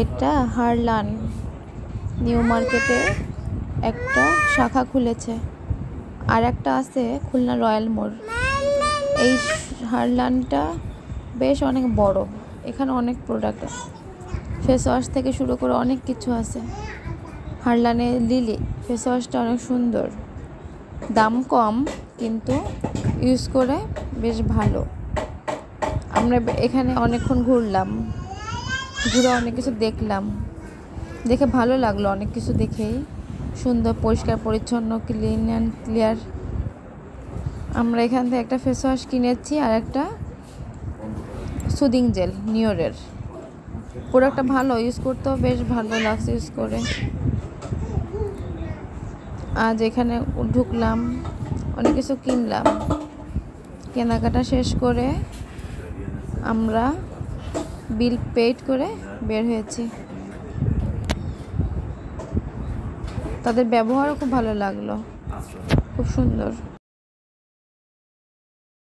এটা Harlan new মার্কেটে একটা শাখা খুলেছে, আর একটা আছে খুলনা রয়্যাল মোড়। এই হারলানটা বেশ অনেক বড়, এখানে অনেক প্রোডাক্ট আছে, ফেস ওয়াশ থেকে শুরু করে অনেক কিছু আছে। হারলানে লিলি ফেস ওয়াশটা অনেক সুন্দর, দাম কম কিন্তু ইউজ করে বেশ ভালো। আমরা এখানে অনেকক্ষণ ঘুরলাম, ঘুরে অনেক কিছু দেখলাম, দেখে ভালো লাগলো। অনেক কিছু দেখেই সুন্দর, পরিষ্কার পরিচ্ছন্ন, ক্লিন অ্যান্ড ক্লিয়ার। আমরা এখান থেকে একটা ফেস ওয়াশ কিনেছি আর একটা সুদিং জেল নিওরের। প্রোডাক্টটা ভালো, ইউজ করতেও বেশ ভালো লাগছে ইউজ করে। আজ এখানে ঢুকলাম, অনেক কিছু কিনলাম, কেনাকাটা শেষ করে আমরা বিল পেড করে বের হয়েছি। তাদের ব্যবহারও খুব ভালো লাগলো, খুব সুন্দর।